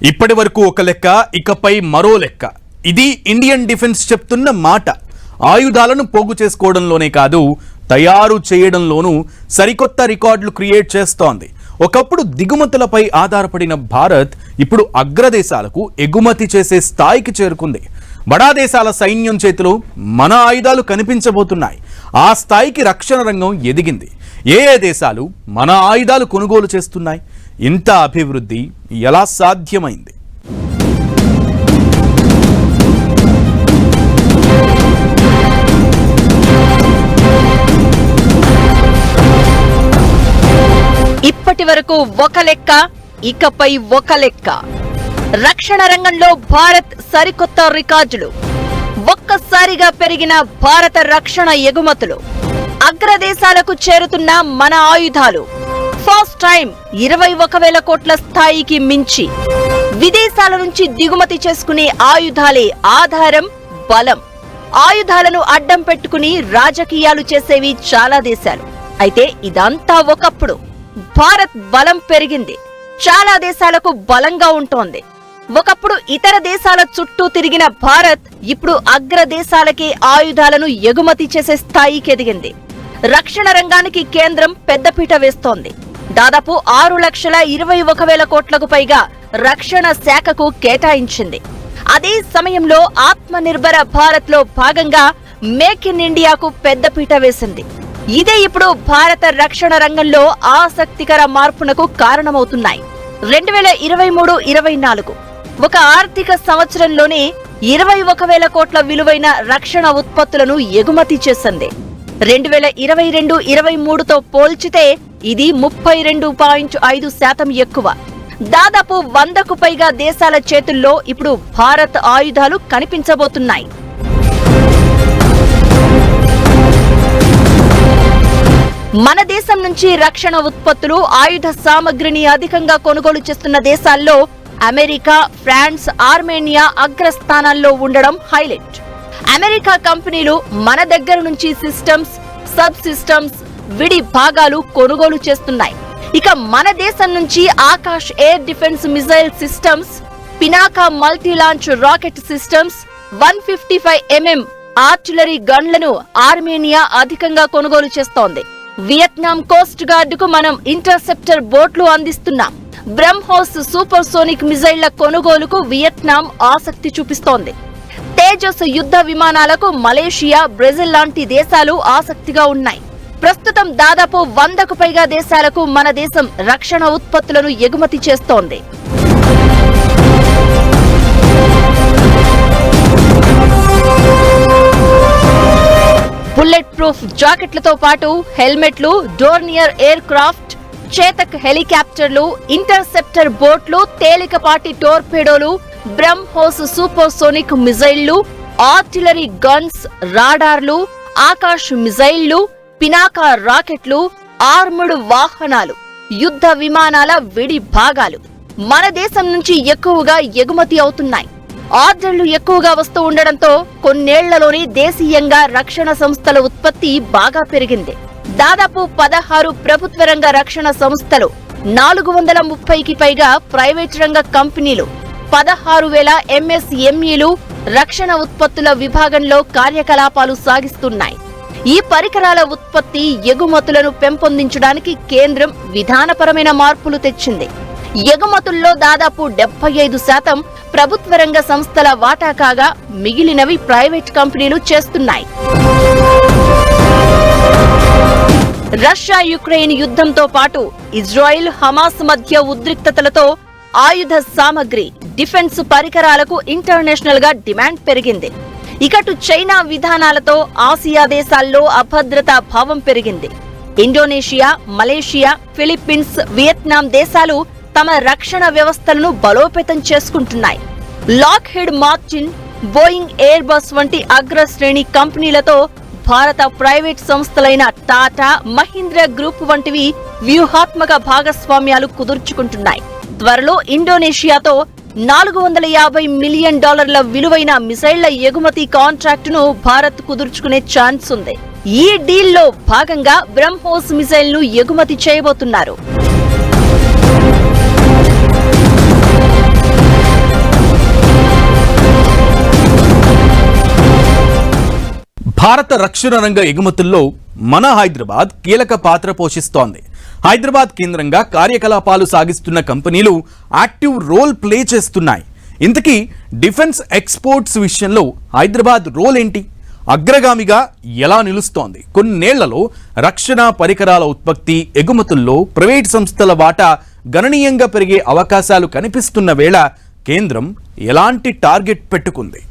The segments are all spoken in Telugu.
ఇప్పటి వరకు ఒక లెక్క, ఇకపై మరో లెక్క. ఇది ఇండియన్ డిఫెన్స్ చెప్తున్న మాట. ఆయుధాలను పోగు చేసుకోవడంలోనే కాదు, తయారు చేయడంలోనూ సరికొత్త రికార్డులు క్రియేట్ చేస్తోంది. ఒకప్పుడు దిగుమతులపై ఆధారపడిన భారత్ ఇప్పుడు అగ్రదేశాలకు ఎగుమతి చేసే స్థాయికి చేరుకుంది. బడా దేశాల సైన్యం చేతిలో మన ఆయుధాలు కనిపించబోతున్నాయి. ఆ స్థాయికి రక్షణ రంగం ఎదిగింది. ఏ దేశాలు మన ఆయుధాలు కొనుగోలు చేస్తున్నాయి? ఇంత అభివృద్ధి ఎలా సాధ్యమైంది? ఇప్పటి వరకు ఒక లెక్క, ఇకపై ఒక లెక్క. రక్షణ రంగంలో భారత్ సరికొత్త రికార్డులు. ఒక్కసారిగా పెరిగిన భారత రక్షణ ఎగుమతులు. అగ్రదేశాలకు చేరుతున్న మన ఆయుధాలు. ఫస్ట్ టైం 21,000 కోట్ల స్థాయికి మించి. విదేశాల నుంచి దిగుమతి చేసుకునే ఆయుధాలే ఆధారం, బలం. ఆయుధాలను అడ్డం పెట్టుకుని రాజకీయాలు చేసేవి చాలా దేశాలు. అయితే ఇదంతా ఒకప్పుడు. భారత్ బలం పెరిగింది. చాలా దేశాలకు బలంగా ఉంటోంది. ఒకప్పుడు ఇతర దేశాల చుట్టూ తిరిగిన భారత్ ఇప్పుడు అగ్రదేశాలకే ఆయుధాలను ఎగుమతి చేసే స్థాయికి ఎదిగింది. రక్షణ రంగానికి కేంద్రం పెద్దపీట వేస్తోంది. దాదాపు 6,21,000 కోట్లకు పైగా రక్షణ శాఖకు కేటాయించింది. అదే సమయంలో ఆత్మ నిర్భర భారత్ లో భాగంగా మేక్ ఇన్ ఇండియాకు పెద్దపీట వేసింది. ఇదే ఇప్పుడు భారత రక్షణ రంగంలో ఆసక్తికర మార్పునకు కారణమవుతున్నాయి. 2023-24 ఒక ఆర్థిక సంవత్సరంలోనే 21,000 కోట్ల విలువైన రక్షణ ఉత్పత్తులను ఎగుమతి చేసింది. 2022-23తో పోల్చితే ఇది 32.5% ఎక్కువ. దాదాపు 100కు పైగా దేశాల చేతుల్లో ఇప్పుడు భారత్ ఆయుధాలు కనిపించబోతున్నాయి. మన దేశం నుంచి రక్షణ ఉత్పత్తులు, ఆయుధ సామగ్రిని అధికంగా కొనుగోలు చేస్తున్న దేశాల్లో అమెరికా, ఫ్రాన్స్, ఆర్మేనియా అగ్రస్థానాల్లో ఉండడం హైలైట్. అమెరికా కంపెనీలు మన దగ్గర నుంచి సిస్టమ్స్, సబ్ సిస్టమ్స్, విడి భాగాలు కొనుగోలు చేస్తున్నాయి. ఇక మన దేశం నుంచి Akash air defence missile systems, Pinaka multi launch rocket systems, 155mm artillery గన్లను ఆర్మేనియా అధికంగా కొనుగోలు చేస్తోంది. వియత్నాం కోస్ట్ గార్డుకు మనం ఇంటర్సెప్టర్ బోట్లు అందిస్తున్నాం. బ్రహ్మోస్ సూపర్ సోనిక్ మిజైళ్ల కొనుగోలుకు వియత్నాం ఆసక్తి చూపిస్తోంది. తేజస్ యుద్ధ విమానాలకు మలేషియా, బ్రెజిల్ లాంటి దేశాలు ఆసక్తిగా ఉన్నాయి. ప్రస్తుతం దాదాపు 100కు పైగా దేశాలకు మన దేశం రక్షణ ఉత్పత్తులను ఎగుమతి చేస్తోంది. బుల్లెట్ ప్రూఫ్ జాకెట్లతో పాటు హెల్మెట్లు, డోర్నియర్ ఎయిర్ క్రాఫ్ట్, చేతక్ హెలికాప్టర్లు, ఇంటర్సెప్టర్ బోట్లు, తేలికపాటి టోర్పేడోలు, బ్రహ్మోస్ సూపర్ సోనిక్ మిజైళ్లు, ఆర్టిలరీ గన్స్, రాడార్లు, ఆకాశ్ మిజైళ్లు, పినాకా రాకెట్లు, ఆర్ముడ్ వాహనాలు, యుద్ధ విమానాల విడి భాగాలు మన దేశం నుంచి ఎక్కువగా ఎగుమతి అవుతున్నాయి. ఆర్డర్లు ఎక్కువగా వస్తూ ఉండడంతో కొన్నేళ్లలోనే దేశీయంగా రక్షణ సంస్థల ఉత్పత్తి బాగా పెరిగింది. దాదాపు 16 ప్రభుత్వ రంగ రక్షణ సంస్థలు, 430కి పైగా ప్రైవేట్ రంగ కంపెనీలు, 16,000 MSMEలు రక్షణ ఉత్పత్తుల విభాగంలో కార్యకలాపాలు సాగిస్తున్నాయి. ఈ పరికరాల ఉత్పత్తి, ఎగుమతులను పెంపొందించడానికి కేంద్రం విధానపరమైన మార్పులు తెచ్చింది. ఎగుమతుల్లో దాదాపు 75% ప్రభుత్వ రంగ సంస్థల వాటా కాగా మిగిలినవి ప్రైవేట్ కంపెనీలు చేస్తున్నాయి. రష్యా యుక్రెయిన్ యుద్ధంతో పాటు ఇజ్రాయిల్, హమాస్ మధ్య ఉద్రిక్తతలతో ఆయుధ సామగ్రి, డిఫెన్స్ పరికరాలకు ఇంటర్నేషనల్ గా డిమాండ్ పెరిగింది. ఇకటు చైనా విధానాలతో ఆసియా దేశాల్లో అభద్రతా భావం పెరిగింది. ఇండోనేషియా, మలేషియా, ఫిలిప్పీన్స్, వియత్నాం దేశాలు తమ రక్షణ వ్యవస్థలను బలోపేతం చేసుకుంటున్నాయి. Lockheed Martin, Boeing, air bus వంటి అగ్రశ్రేణి కంపెనీలతో భారత ప్రైవేట్ సంస్థలైన టాటా, మహీంద్ర గ్రూప్ వంటివి వ్యూహాత్మక భాగస్వామ్యాలు కుదుర్చుకుంటున్నాయి. త్వరలో ఇండోనేషియాతో $450 మిలియన్ విలువైన మిసైళ్ల ఎగుమతి కాంట్రాక్టును భారత్ కుదుర్చుకునే ఛాన్స్ ఉంది. ఈ డీల్లో భాగంగా బ్రహ్మోస్ మిసైల్ ను ఎగుమతి చేయబోతున్నారు. భారత రక్షణ రంగ ఎగుమతుల్లో మన హైదరాబాద్ కీలక పాత్ర పోషిస్తోంది. హైదరాబాద్ కేంద్రంగా కార్యకలాపాలు సాగిస్తున్న కంపెనీలు యాక్టివ్ రోల్ ప్లే చేస్తున్నాయి. ఇంతకీ డిఫెన్స్ ఎక్స్పోర్ట్స్ విషయంలో హైదరాబాద్ రోల్ ఏంటి? అగ్రగామిగా ఎలా నిలుస్తోంది? కొన్నేళ్లలో రక్షణ పరికరాల ఉత్పత్తి ఎగుమతుల్లో ప్రైవేట్ సంస్థల వాటా గణనీయంగా పెరిగే అవకాశాలు కనిపిస్తున్న వేళ కేంద్రం ఎలాంటి టార్గెట్ పెట్టుకుంది?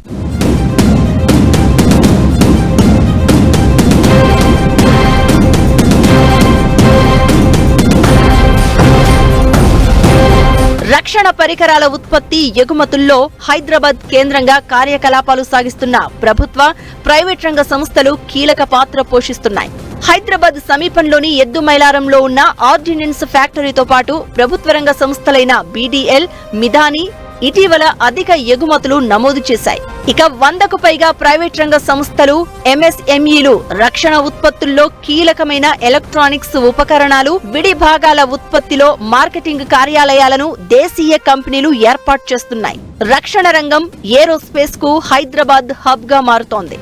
రక్షణ పరికరాల ఉత్పత్తి ఎగుమతుల్లో హైదరాబాద్ కేంద్రంగా కార్యకలాపాలు సాగిస్తున్న ప్రభుత్వ, ప్రైవేట్ రంగ సంస్థలు కీలక పాత్ర పోషిస్తున్నాయి. హైదరాబాద్ సమీపంలోని ఎద్దుమైలారంలో ఉన్న ఆర్డినెన్స్ ఫ్యాక్టరీతో పాటు ప్రభుత్వ రంగ సంస్థలైన BDL, మిధాని ఇటీవల అధిక ఎగుమతులు నమోదు చేశాయి. ఇక 100కు పైగా ప్రైవేట్ రంగ సంస్థలు, MSMEలు రక్షణ ఉత్పత్తుల్లో కీలకమైన ఎలక్ట్రానిక్స్ ఉపకరణాలు, విడి భాగాల ఉత్పత్తిలో మార్కెటింగ్ కార్యాలయాలను దేశీయ కంపెనీలు ఏర్పాటు చేస్తున్నాయి. రక్షణ రంగం ఏరోస్పేస్ కు హైదరాబాద్ హబ్ గా మారుతోంది.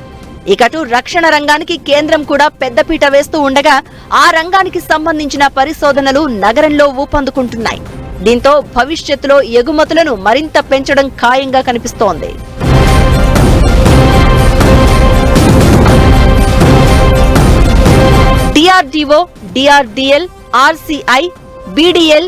ఇకటు రక్షణ రంగానికి కేంద్రం కూడా పెద్దపీట వేస్తూ ఉండగా ఆ రంగానికి సంబంధించిన పరిశోధనలు నగరంలో ఊపందుకుంటున్నాయి. దీంతో భవిష్యత్తులో ఎగుమతులను మరింత పెంచడం ఖాయంగా కనిపిస్తోంది. DRDO, DRDL, RCI, BDL,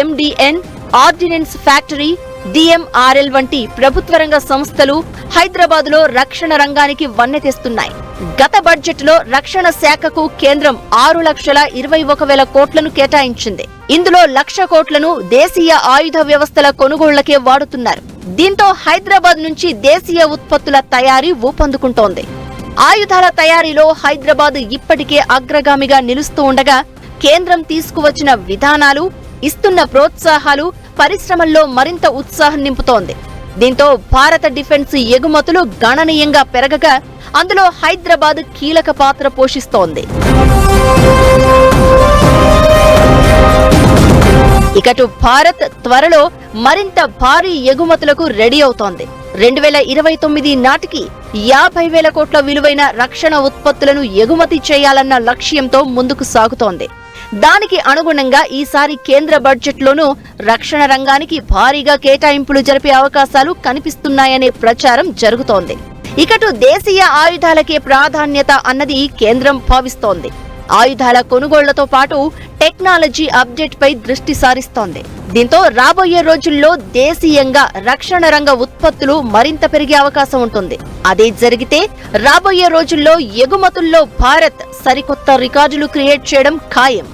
MDN, ordnance factory, DMRL వంటి ప్రభుత్వ రంగ సంస్థలు హైదరాబాద్లో రక్షణ రంగానికి వన్నె తెస్తున్నాయి. గత బడ్జెట్లో రక్షణ శాఖకు కేంద్రం 6,21,000 కోట్లను కేటాయించింది. ఇందులో 1,00,000 కోట్లను దేశీయ ఆయుధ వ్యవస్థల కొనుగోళ్లకే వాడుతున్నారు. దీంతో హైదరాబాద్ నుంచి దేశీయ ఉత్పత్తుల తయారీ ఊపందుకుంటోంది. ఆయుధాల తయారీలో హైదరాబాద్ ఇప్పటికే అగ్రగామిగా నిలుస్తూ ఉండగా కేంద్రం తీసుకువచ్చిన విధానాలు, ఇస్తున్న ప్రోత్సాహాలు పరిశ్రమల్లో మరింత ఉత్సాహం నింపుతోంది. దీంతో భారత డిఫెన్స్ ఎగుమతులు గణనీయంగా పెరగగా అందులో హైదరాబాద్ కీలక పాత్ర పోషిస్తోంది. ఇకటు భారత్ త్వరలో మరింత భారీ ఎగుమతులకు రెడీ అవుతోంది. 2029 నాటికి 50,000 కోట్ల విలువైన రక్షణ ఉత్పత్తులను ఎగుమతి చేయాలన్న లక్ష్యంతో ముందుకు సాగుతోంది. దానికి అనుగుణంగా ఈసారి కేంద్ర బడ్జెట్లోనూ రక్షణ రంగానికి భారీగా కేటాయింపులు జరిపే అవకాశాలు కనిపిస్తున్నాయనే ప్రచారం జరుగుతోంది. ఇకటు దేశీయ ఆయుధాలకే ప్రాధాన్యత అన్నది కేంద్రం భావిస్తోంది. ఆయుధాల కొనుగోళ్లతో పాటు టెక్నాలజీ అప్డేట్ పై దృష్టి సారిస్తోంది. దీంతో రాబోయే రోజుల్లో దేశీయంగా రక్షణ రంగ ఉత్పత్తులు మరింత పెరిగే అవకాశం ఉంటుంది. అదే జరిగితే రాబోయే రోజుల్లో ఎగుమతుల్లో భారత్ సరికొత్త రికార్డులు క్రియేట్ చేయడం ఖాయం.